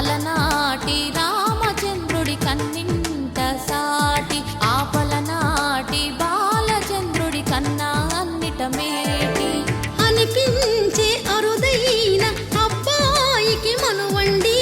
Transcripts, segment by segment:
అలనాటి రామచంద్రుడి కన్నింట సాటి ఆపలనాటి బాలచంద్రుడి కన్నా అన్నిట మేటి అనిపించే అరుదైన అబ్బాయికి మనువండి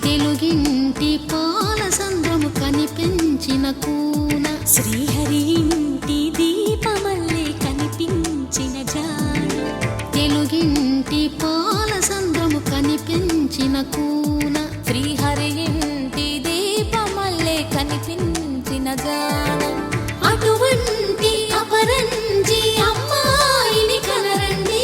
తెలుగింటి పాల సంద్రము కనిపించిన కూన శ్రీహరి ఇంటి దీపమల్లే కనిపించిన జాడు తెలుగింటి పాల సంద్రము కనిపించిన కూన శ్రీహరి ఇంటి దీపమల్లే కనిపించిన జాడు అటువంటి అపరంజి అమ్మాయిని కనరండి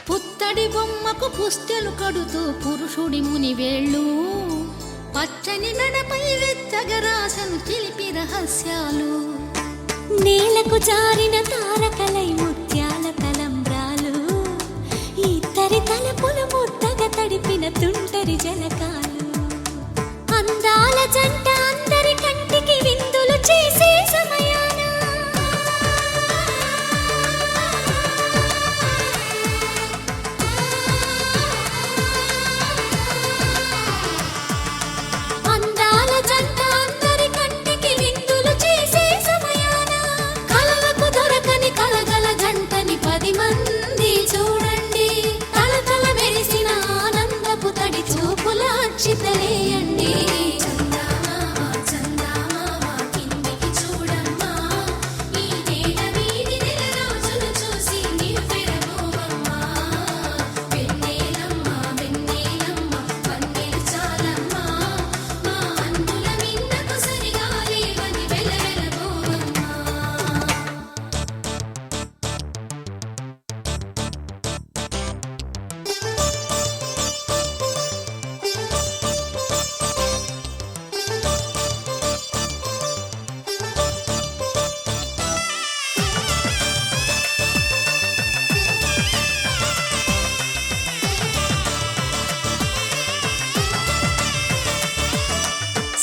పుత్తడి బొమ్మకు పుస్తెలు కడుతూ పురుషుడి ముని వేళ్ళు పచ్చని నడపై వెచ్చగరాసను చిలిపి రహస్యాలు నేలకు జారిన తారకలై ముత్యాల తలంబ్రాలు ఇద్దరి తలపులు ముద్దగా తడిపిన తుంటరి జలకాలు అందాల జంట అందరి కంటికి విందులు చేసే సమయాన అందాల జంట అందరి కంటికి విందులు చేసే సమయాన కలలకు దొరకని కలగల జంటని 10 మంది చూడండి తలతల మెరిసిన ఆనందపు తడి చూపుల అక్షితలేయండి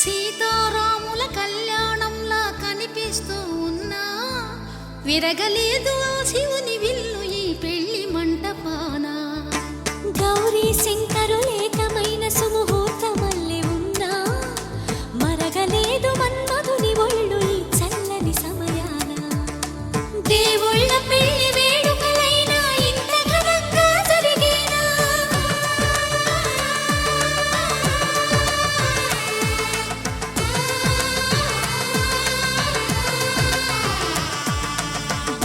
సీతారాముల కళ్యాణంలా కనిపిస్తూ ఉన్నా విరగలేదు ఆ శివుని విల్లు ఈ పెళ్లి మంటపాన గౌరీ శంకరులేకమైన సుముహూర్తమల్లె ఉన్నా మరగలేదు మన్మధుని ఒళ్ళు ఈ చల్లని సమయాన దేవుళ్ళ పెళ్లి వేడుకలైనా ఇంత ఘనంగా జరిగేనా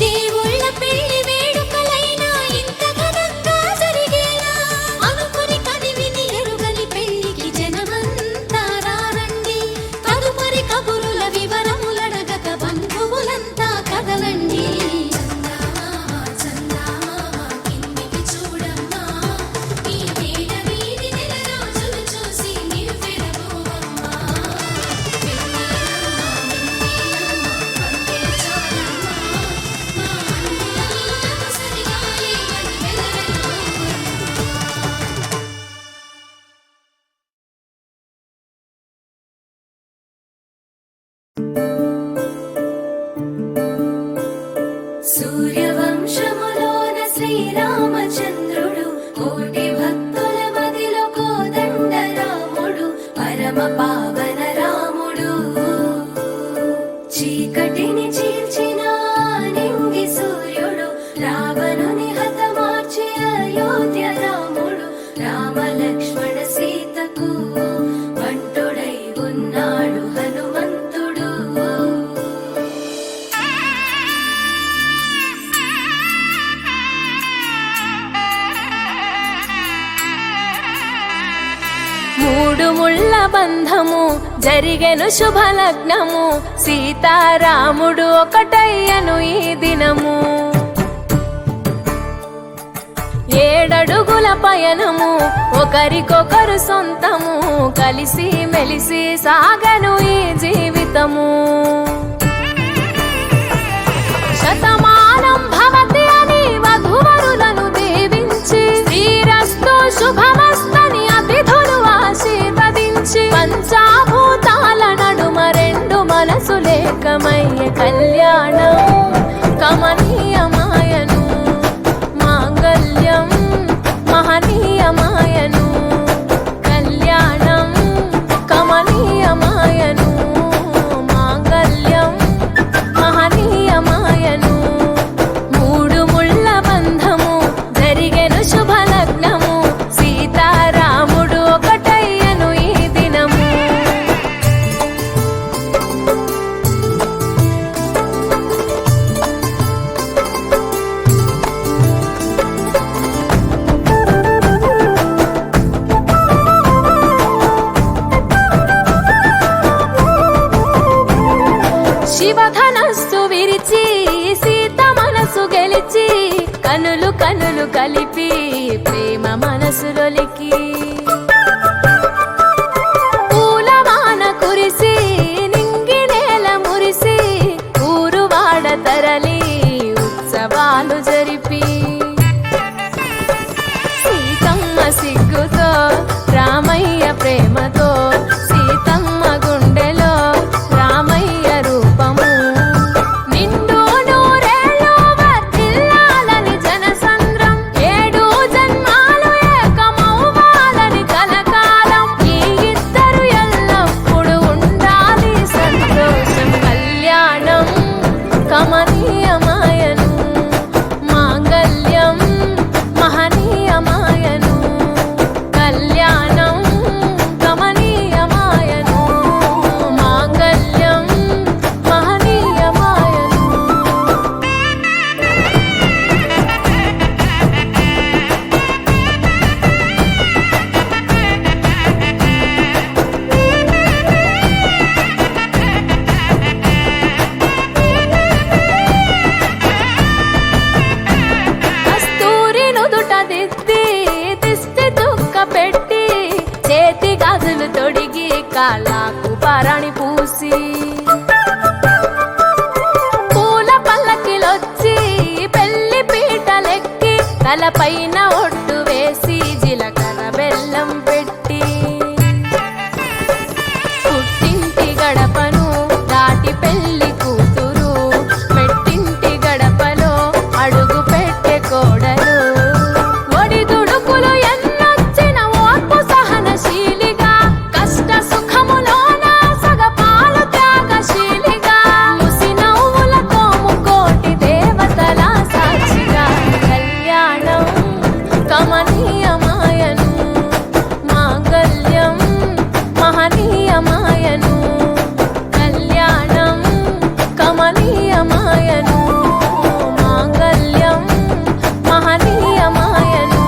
దేవుళ్ళ పెళ్లి వేడుకలైనా చీకటిని చీల్చిన నింగి సూర్యుడు రావణుని హతమార్చి అయోధ్య రాముడు రామ లక్ష్మణ సీతకు బంటుడై ఉన్నాడు హనుమంతుడు. మూడు ముళ్ళ బంధము జరిగెను శుభలగ్నము సీతారాముడు ఒకటయ్యను ఈ దినము. 7 అడుగుల పయనము ఒకరికొకరు సొంతము కలిసి మెలిసి సాగను ఈ జీవితము. శతమానం భవతి అని వధువరులను దీవించి శ్రీరస్తు శుభమస్తని అతిథులు ఆశీర్వదించి పంచాభూతాల నడుమ 2 మనసులేకమయ్యే కళ్యాణం కమనీయమాయను మాంగళ్యం మహనీయమాయను కళ్యాణం కమనీయమాయను మాంగళ్యం మహనీయమాయను. 3 ముళ్ళ బంధము జరిగెను శుభలగ్నము సీతారాముడు ఒకటయ్యను ఈ దినము. శివధనస్సు విరిచి సీత మనసు గెలిచి కనులు కనులు కలిపి ప్రేమ మనసులొలికి పూలవాన కురిసి నింగి నేల మురిసి ఊరువాడ తరలి ఉత్సవాలు జరిపి సీతమ్మ సిగ్గుతో రామయ్య ప్రేమతో సీతమ్మ గుండెలో రామయ్య రూపము నిండు నూరేళ్ళు వర్ధిల్లాలని జనసంద్రం 7 జన్మాలు ఏకమవ్వాలని కలకాలం ఈ ఇద్దరు ఎల్లప్పుడూ ఉండాలి సంతోషం కళ్యాణం కమనీయమాయను మాంగళ్యం మహనీయమాయను కళ్యాణం కమనీయమాయను మాంగళ్యం మహనీయమాయను. కస్తూరి నుదుట దిద్ది దిష్టి దుక్క పెట్టి చేతి గాజులు తొడిగి కాళ్ళకు పారాణి పూసి పూల పల్లకిలొచ్చి పెళ్లి పీటలెక్కి తలపైన ఒట్టు వేసి జీలకర్ర బెల్లం పెట్టి పుట్టింటి గడపను దాటి పెళ్లి కూతురు పెట్టింటి గడపలో అడుగు పెట్టే కోడలు ఒడిదుడుకులు ఎన్నొచ్చిన ఓర్పు సహనశీలిగా కష్ట సుఖములోన సగపాలు త్యాగశీలిగా ముసి నవ్వులతో ముకోటి దేవతల సాక్షిగా కళ్యాణం కమనీయమాయను మాంగళ్యం మహనీయమాయను కళ్యాణం కమనీయమాయను మాంగళ్యం మహనీయమాయను.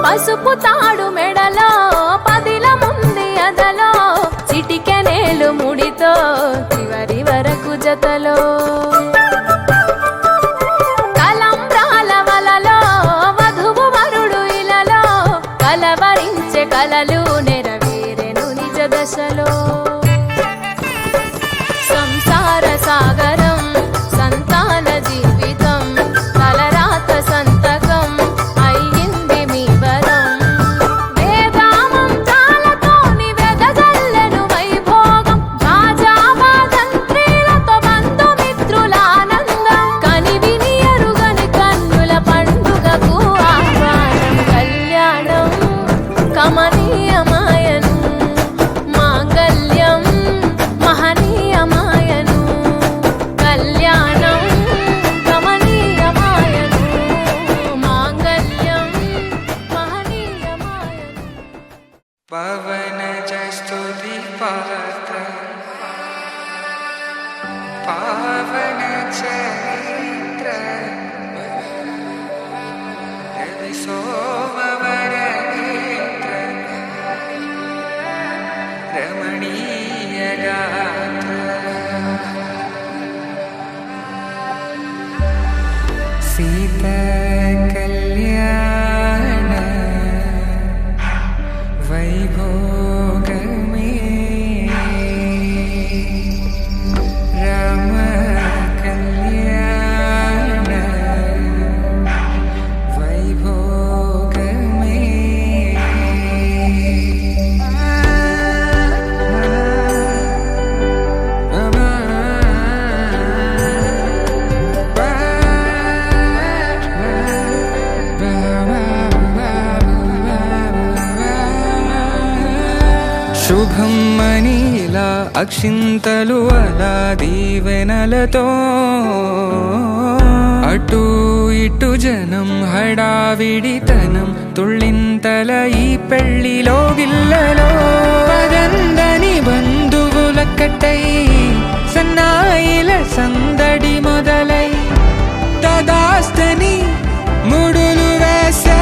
పసుపు తాడు మెడలో పదిల ముంది అదలో చిటికెనేలు ముడితో చివరి వరకు జతలో తలంబ్రాల వలలో వధువు వరుడు ఇలలో కలవరించే కలలు నెరవేరెను నిజ దశలో సంసార సాగరం సంతాన జీవితం తలరాత సంతకం అయ్యింది మీ వరం వేదామంతాలతోని వెదజల్లెను వైభోగం కళ్యాణ వైభోగమే రామ కళ్యాణ వైభోగమే శుభం మనీలా అక్షింతలు అలా దీవెనలతో అటు ఇటు జనం హడావిడితనం తుళ్ళింతల ఈ పెళ్లిలో గిల్లలో పదందని బంధువులక్కటై సన్నాయిల సందడి మొదలై తదాస్తని ముడులు వేసే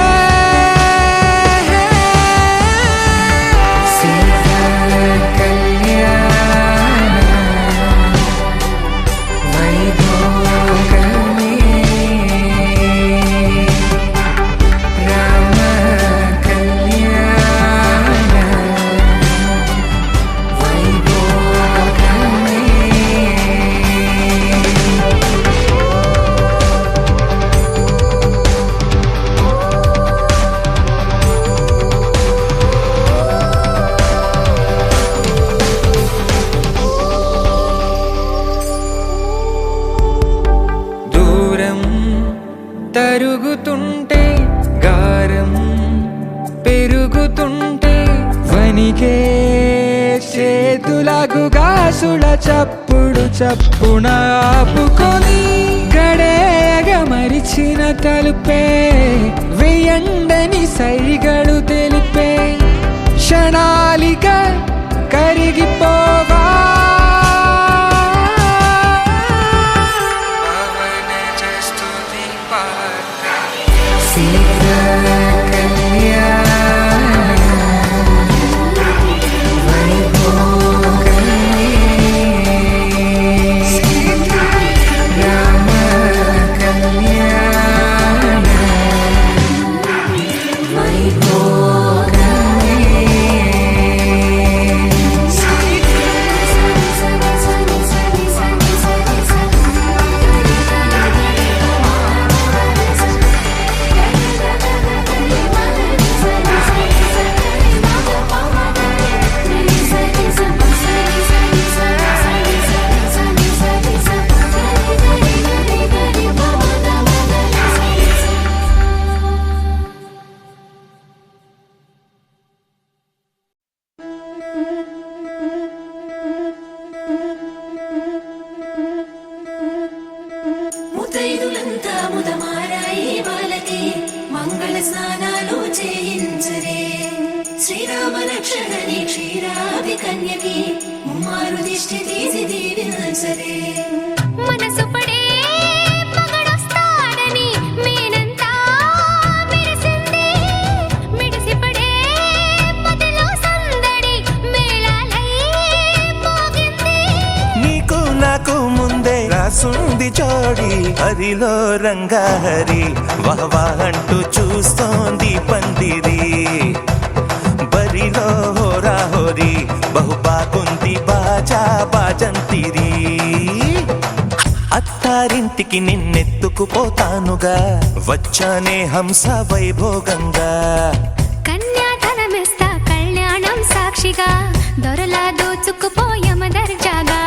తరుగుతుంటే గారం పెరుగుతుంటే వనికే చేతులకు గాసుల చప్పుడు చప్పున ఆపుకొని గడేగ మరిచిన తలుపే వెయ్యండని సైగలు తెలిపే క్షణాలిక కరిగిపోవా ముత్తైదులంతా ముదమారాయి బాలకి మంగళ స్నానాలు చేయించరే శ్రీరామ రక్షణని క్షీరాది కన్యకి ముమ్మారు దిష్టి తీసి దీవించరే మనసు పడే మగడొస్తాడని మేనంతా మెరిసింది మిడిసిపడే మదిలో సందడి మేళాలై మోగింది నీకు నాకు ముందే రాసుంది జోడి హరిలో రంగాహరి వహవా అంటూ చూస్తోంది పందిరి బరిలో హోరాహోరి బహుబాగుంది బాజా బాజంతిరి అత్తారింటికి నిన్నెత్తుకుపోతానుగా వచ్చానే హంస వైభోగంగా కన్యాధనమిస్తా కళ్యాణం సాక్షిగా దొరలా దోచుకుపోయమ దర్జాగా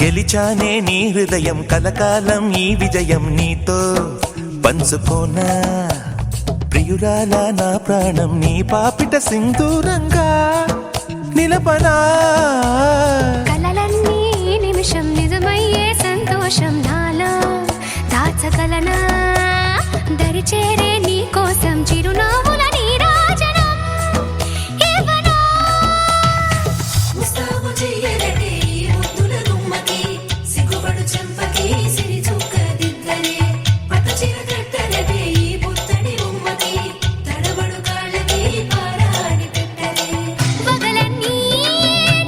గెలిచానే నీ హృదయం కలకాలం ఈ విజయం నీతో పంచుకోనా ప్రియురాల నా ప్రాణం నీ పాపిట సింధూరంగా నిలపనా కలలన్నీ నిమిషం నిజమయ్యే సంతోషం నాలో దాచగలనా దరిచేరే నీ కోసం చిరునవ్వుల నీరాజనం ఇవ్వనా ముస్తాబు చెయ్యరటే ఈ ముద్దుల గుమ్మకి సిగ్గుపడు చెంపకి సిరి చుక్క దిద్దరే పట్ట చీర కట్టరటే ఈ పుత్తడి బొమ్మకి తడబడు కాళ్ళకి పారాడి పెట్టరే పగలన్నీ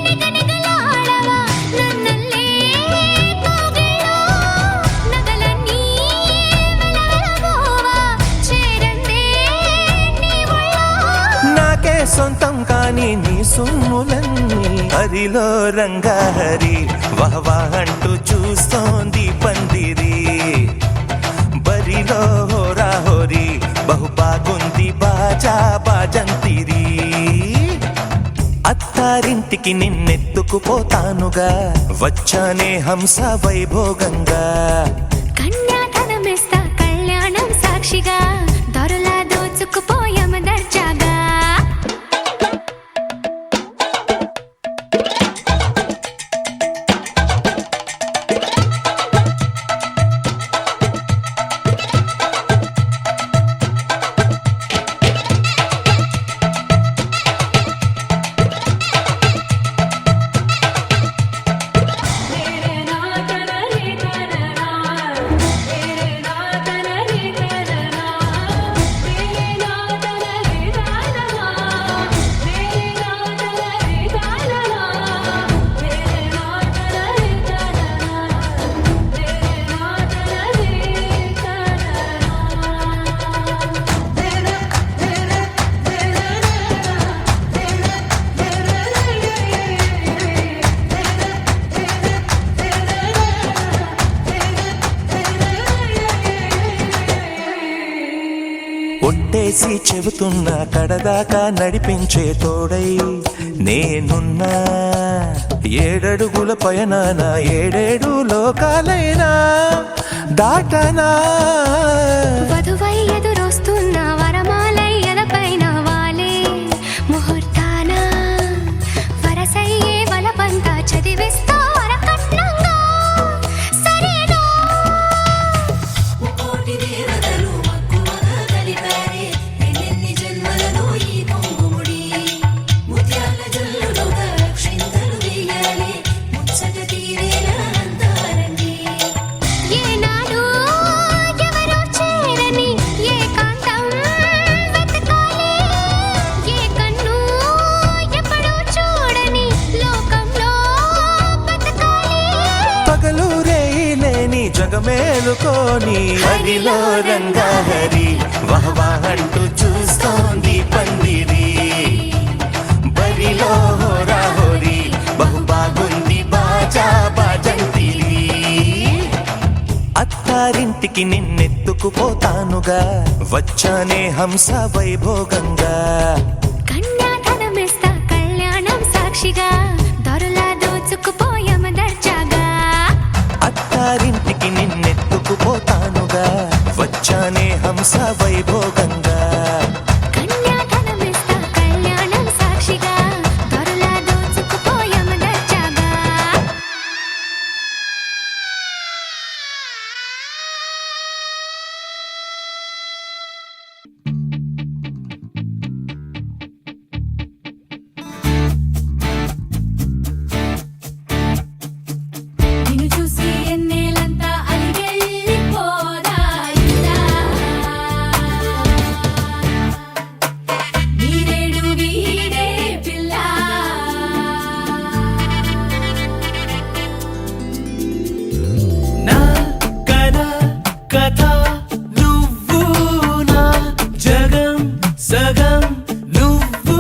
నిగనిగలాడవా నన్నల్లే కోగిలో నగలన్నీ వెలవెలబోవా చేరందే నీ ఒళ్ళో నాకే సొంతం కాని నీ సొమ్ములన్నీ హరిలో రంగాహరి వహవా అంటూ చూస్తోంది పందిరి బరిలో హోరా హోరి బహు బాగుంది బాజా బాజంతిరి అత్తారింటికి నిన్నెత్తుకుపోతానుగా వచ్చానే హంస వైభోగంగా కన్యాధనమిస్తా కళ్యాణం సాక్షిగా దొరలా దోచుకుపోయామ దర్జాగా ఒట్టేసి చెబుతున్నా కడదాకా నడిపించే తోడై నేనున్నా ఏడడుగుల పయనాన ఏడేడు లోకాలైనా దాటనా వధువై ఎదురొస్తున్న వరమాలై ఎలపైన వాలే ముహూర్తాన వరసయ్యే వలపంతా చదివిస్తా వరకట్నంగా సరేనా ముకోటి దేవతలు మక్కువగా కలిపారే ఎన్నెన్ని జన్మలలో ఈ పొంగుముడి ముత్యాల జల్లులుగా క్షింతలు వేయాలి ముచ్చట తీరేలా అంతారండి ఏనాడు ఎవరో చేరని ఏకాంతం వెతకాలి ఏ కన్ను ఎప్పుడూ చూడని లోకంలో బతకాలి పగలు రేయి లేని జగమేలుకోని హరిలో రంగాహరి వహవా అంటూ చూస్తోంది పందిరి బరిలో హోరా హోరి బహు బాగుంది బాజా బాజంతిరి అత్తారింటికి నిన్నెత్తుకుపోతానుగా వచ్చానే హంస వైభోగంగా కన్యాధనమిస్తా కళ్యాణం సాక్షిగా దొరలా దోచుకుపోయామ దర్జాగా అత్తారింటికి నిన్నెత్తుకుపోతానుగా వచ్చానే హంస వైభోగంగా కన్యాధనమిస్తా కళ్యాణం సాక్షిగా దొరలా దోచుకుపోయామ దర్జాగా నిన్ను చూసి ఎన్నేలంతా అలిగెళ్ళిపోదా ఇలా నీరేడు వీడే పిల్ల నా కథ కథ నువ్వు నా జగం సగం నువ్వు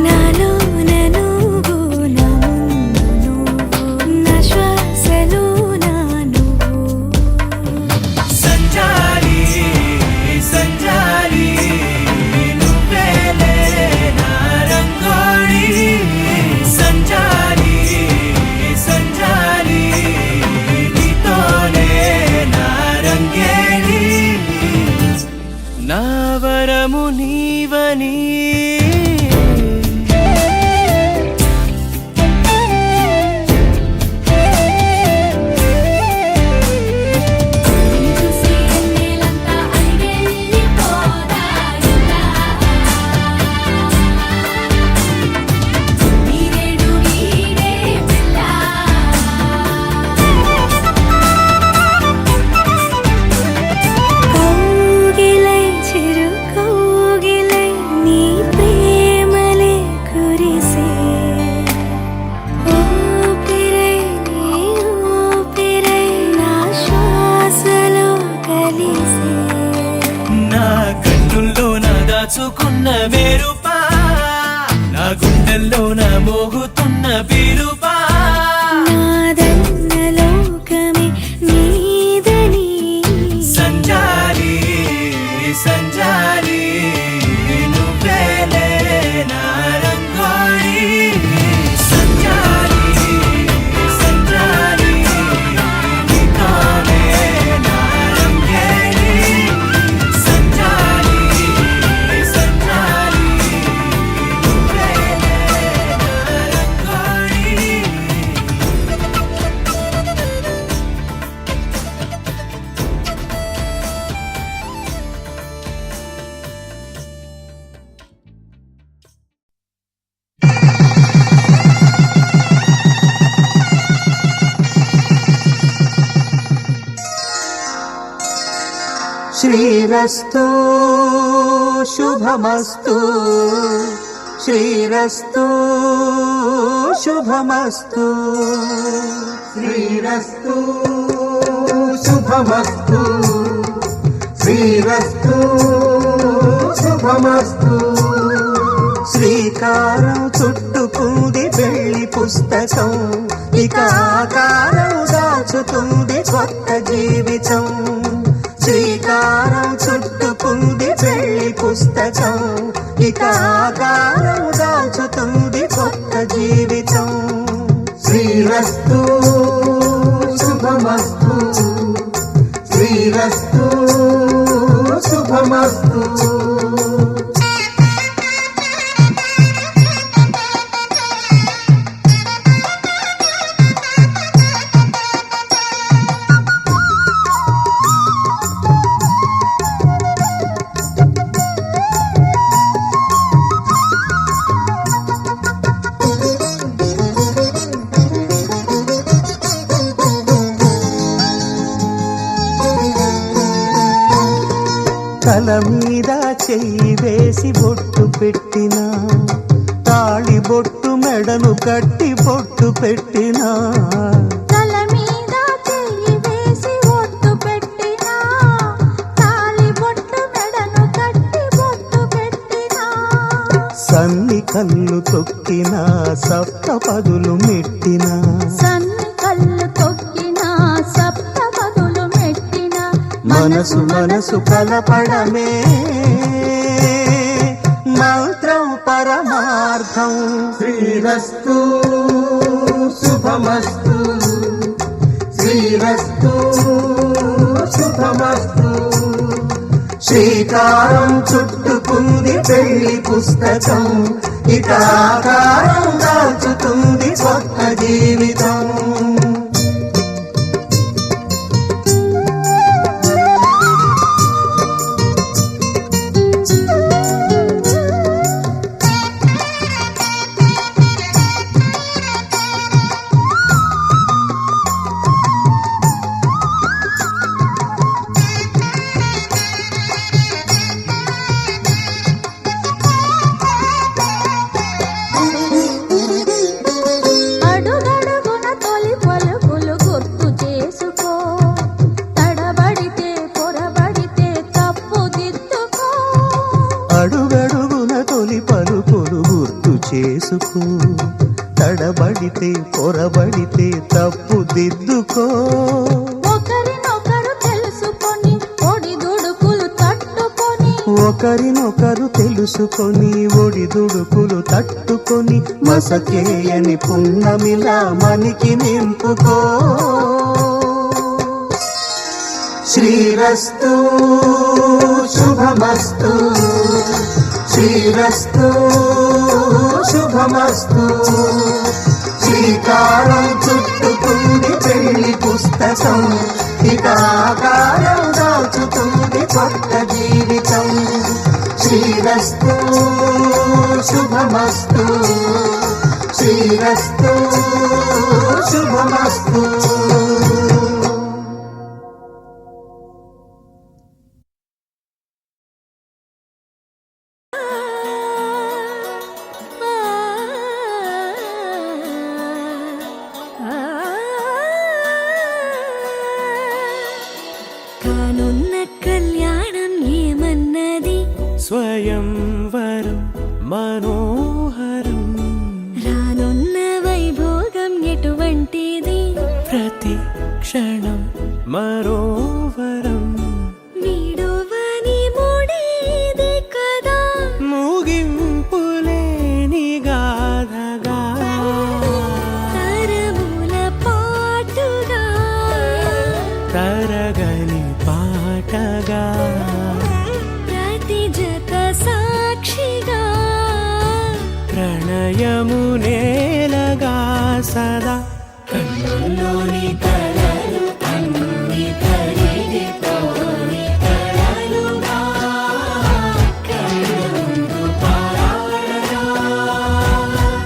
నాలోన నువ్వు నా ముందు నువ్వు నా శ్వాసలో నా నువ్వు సంచారి సంచారి నువ్వేలే నా రంగోళి సంచారి సంచారి నీతోనే నా రంగేళి శ్రీరస్తు శుభమస్తు శ్రీరస్తు శుభమస్తు శ్రీరస్తు శుభమస్తు శ్రీరస్తు శుభమస్తు శ్రీకారం చుట్టుకుంది పెళ్లి పుస్తకం ఇక ఆకారం దాచుతుంది కొత్త జీవితం శ్రీకారం చుట్టుకుంది పెళ్లి పుస్తకం ఇక ఆకారం దాచుతుంది కొత్త జీవితం శ్రీరస్తు శుభమస్తు శ్రీరస్తు శుభమస్తు తల మీద చెయ్యి వేసి బొట్టు పెట్టినా తాళి బొట్టు మెడను కట్టి బొట్టు పెట్టినా తల మీద చెయ్యి వేసి బొట్టు పెట్టినా తాళి బొట్టు మెడను కట్టి బొట్టు పెట్టినా సన్ని కళ్ళు తొక్కినా సప్త పదులు మెట్టినా సన్ని కళ్ళు తొక్కినా సప్త పదులు మెట్టినా మనసు మనసు కలపడమే మంత్రం పరమార్థం శ్రీరస్తు శుభమస్తు శ్రీరస్తు శుభమస్తు శ్రీకారం చుట్టుకుంది పెళ్లి పుస్తకం ఇక ఆకారం దాచుతుంది కొత్త జీవితం అడుగడుగున తొలి పలుకులు గుర్తు చేసుకో తడబడితే పొరబడితే తప్పు దిద్దుకో అడుగడుగున తొలి పలుకులు గుర్తు చేసుకో తడబడితే పొరబడితే తప్పు దిద్దుకో ఒకరినొకరు తెలుసుకొని ఒడిదుడుకులు తట్టుకొని ఒకరినొకరు తెలుసుకొని ఒడిదుడుకులు తట్టుకొని మసకేయని పున్నమిలా మనికి నింపుకో శ్రీరస్తు శుభమస్తు శ్రీరస్తు శుభమస్తు శ్రీకారం చుట్టుకుంది పెళ్లి పుస్తకం ఇక ఆకారం దాచుతుంది కొత్త జీవితం శ్రీరస్తు శుభమస్తు శ్రీరస్తు శుభమస్తు కానున్న కళ్యాణం ఏమన్నది స్వయంవరం మనోహరం రానున్న వైభోగం ఎటువంటిది ప్రతి క్షణం మరోవరం వీడువని మూడేది కదా ముగింపులేని గాథగా తరముల పాటుగా తరగని పాటగా ప్రతి జత సాక్షిగా ప్రణయము నేలగా సదా కన్నుల్లోని కలలు అన్ని కరిగిపోని కలలుగా కళ్ళుందు పారాడగా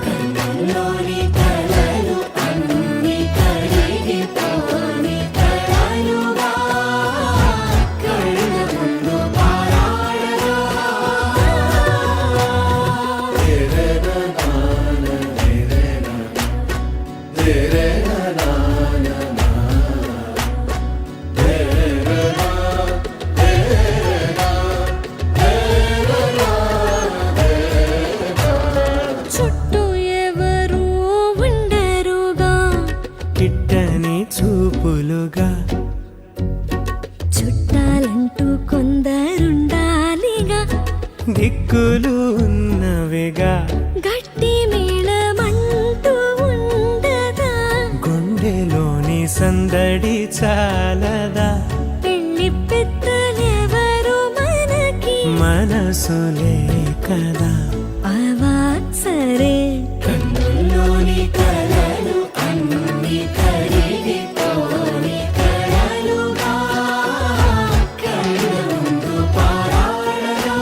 కన్నుల్లోని కలలు అన్ని కరిగిపోని కలలుగా కళ్ళుందు గుంపులుగా చుట్టాలంటూ కొందరుండాలిగా దిక్కులు ఉన్నవిగా గట్టి మేళమంటూ ఉండదా గుండెలోని సందడి చాలదా పెళ్లి పెద్దలెవరు మనకి మనసులే కదా అవా సరే కన్నుల్లోని కలలు అన్ని కరిగిపోని కలలుగా కళ్ళ ముందు పారాడగా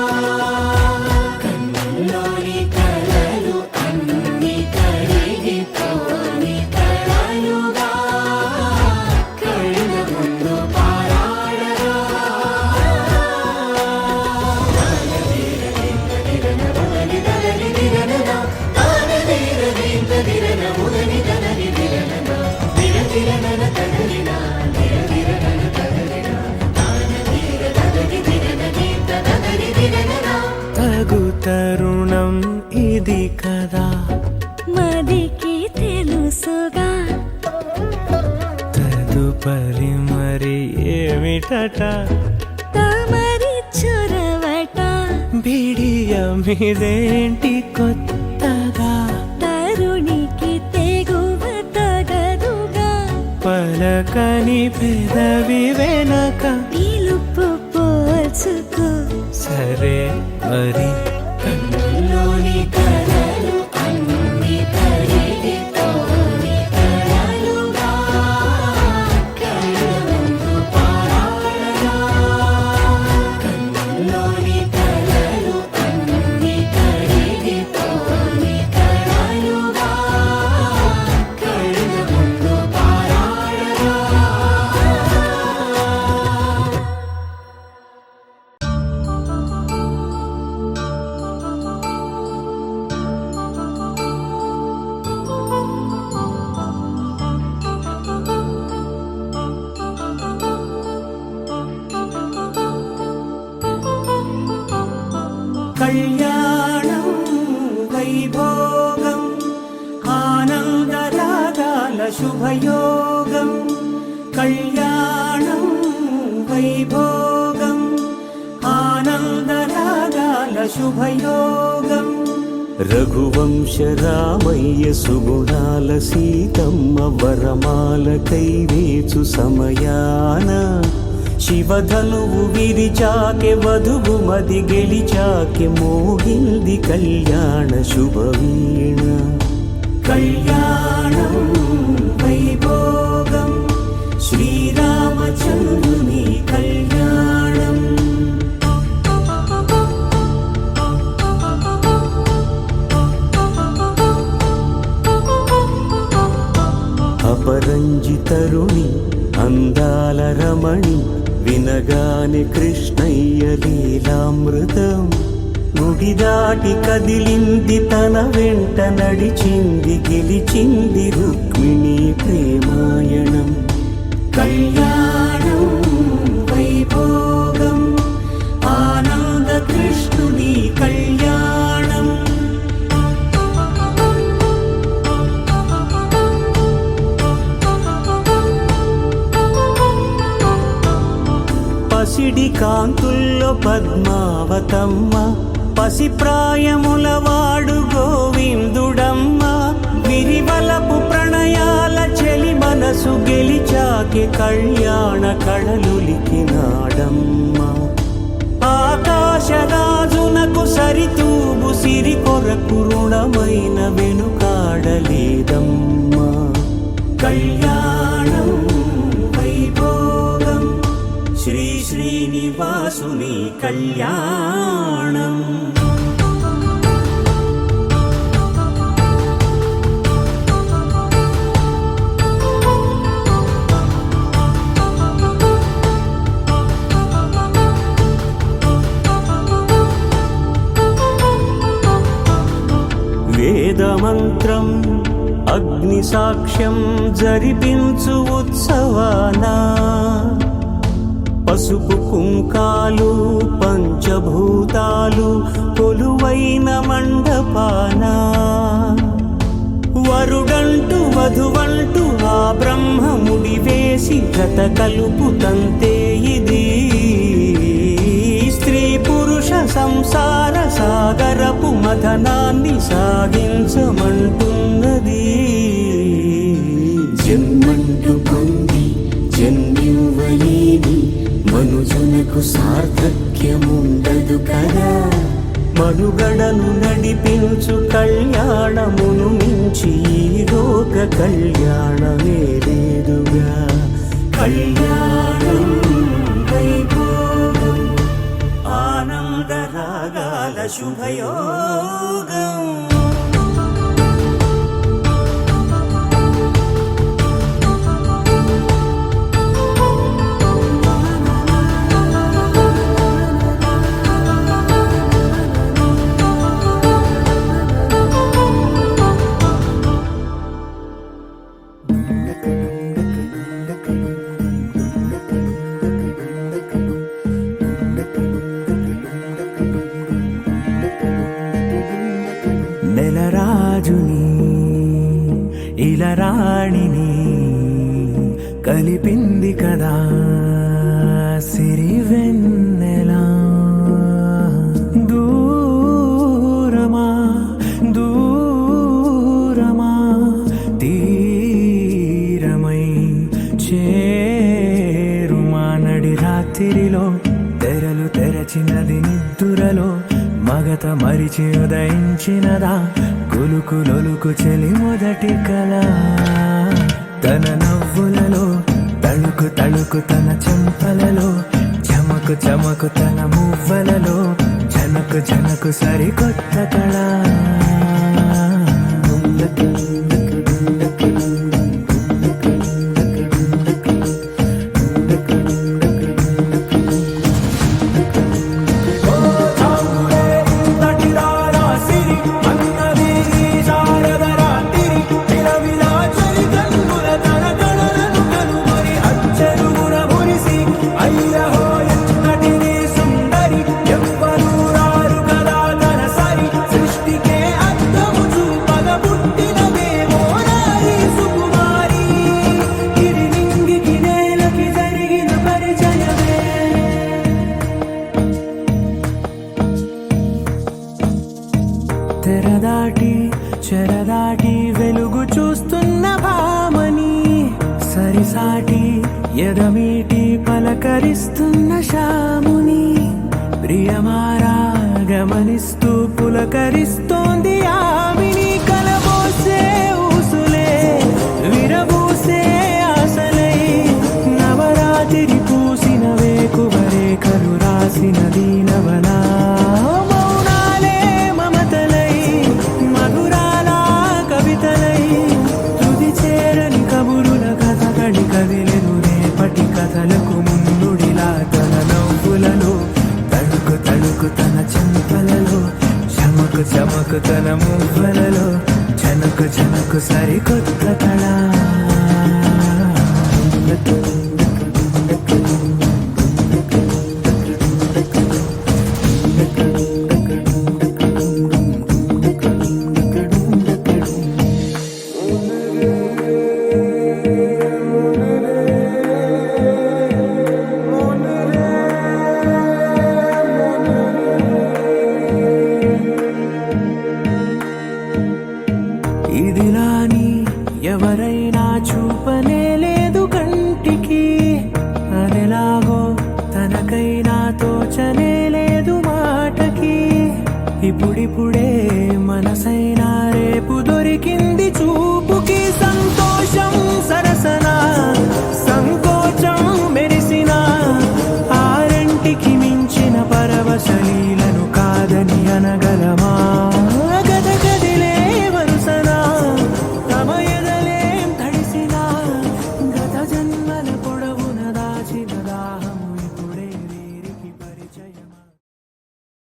కన్నుల్లోని కలలు అన్ని కరిగిపోని కలలుగా కళ్ళ ముందు పారాడగా తగు తరుణం ఇది కదా మదికి తెలుసుగా తదుపరి మరి ఏమిటట తమరి చొరవట బిడియమిదేంటి కొత్తగా తరుణికి తెగువ తగదుగా పలకని పెదవి వెనక పిలుపు పోల్చుకో సరే మరి కన్నుల్లోని కలలు అన్ని కరిగిపోని కలలుగా కళ్ళ ముందు పారాడగా కన్నుల్లోని కలలు అన్ని కరిగిపోని కలలుగా కళ్ళ ముందు పారాడగా కళ్యాణం వైభోగం ఆనందరాగాల శుభయోగం కళ్యాణం వైభోగం ఆనందరాగాల శుభయోగం రఘువంశ రామయ్య సుగుణాల సీతమ్మ వరమాల కైవేచు సమయాన శివధనువు విరిచాకె వధువు మది గెలిచాకె మోగింది కళ్యాణ శుభవీణ కళ్యాణం వైభోగం శ్రీరామచంద్రుని కళ్యాణం అపరంజి తరుణి అందాల రమణి వినగానే కృష్ణయ్య లీలామృతం గుడి దాటి కదిలింది తన వెంట నడిచింది గెలిచింది రుక్మిణి ప్రేమాయణం కళ్యాణం వైభోగం ఆనంద కృష్ణుని కళ్యాణం పసిడి కాంతుల్లో పద్మావతమ్మ పసిప్రాయముల వాడు గోవిందుడమ్మ విరివలపు ప్రణయాల చెలి మనసు గెలిచాకే కళ్యాణ కళలులికినాడమ్మ ఆకాశరాజునకు సరితూగు సిరి కొరకు రుణమైన వెనుకాడలేదమ్మా కళ్యాణం వైభోగం శ్రీ శ్రీనివాసుని కళ్యాణం వేదమంత్రం అగ్ని సాక్ష్యం జరిపించు ఉత్సవానా పసుపు కుంకాలు పంచభూతాలు కొలువైన మండపాన వరుడంటూ వధువంటూ ఆ బ్రహ్మముడి వేసి జత కలుపుతంతే ఇది స్త్రీ పురుష సంసార సాగరపు మథనాన్ని సాగించమంటున్నది. జన్మంటూ పొంది జన్మివ్వలేని మనుజునకు సార్థక్యముండదు కదా. మనుగడను నడిపించు కళ్యాణమును మించి ఈ లోక కళ్యాణమే లేదుగా. కళ్యాణం వైభోగం ఆనందరాగాల శుభయోగం. నెలరాజుని ఇలరాణిని కలిపింది కదా సిరివెన్నెలా. దూరమా దూరమా తీరమై చేరుమా నడి రాత్రిలో తెరలు తెరచినది నిద్దురలో మగత మరిచి ఉదయించినదా కులుకులొలుకు చెలి మొదటి కళ. తన నవ్వులలో తళుకు తళుకు తన చెంపలలో చమకు చమకు తన మువ్వలలో జనకు జనకు సరికొత్త కళ. తెరదాటి చెరదాటి వెలుగు చూస్తున్న భామని సరిసాటి ఎదమీటి పలకరిస్తున్న శాముని ప్రియమారా గమనిస్తూ పులకరిస్తోంది ఆమిని. కలబోసే ఊసులే విరబూసే ఆశలై నవరాత్రి పూసిన వేకువరేఖలు రాసిన దీనవనా. కదిలెను రేపటి కథలకు ముందుడిలా తన నవ్వులలో తడుకు తడుకు తన చెంపలలో చమకు చమకు తన మువ్వలలో జనకు జనకు సరికొత్త కళ. ఇదిలాని ఎవరైనా చూపనే లేదు కంటికి అదెలాగో తనకైనా తోచనే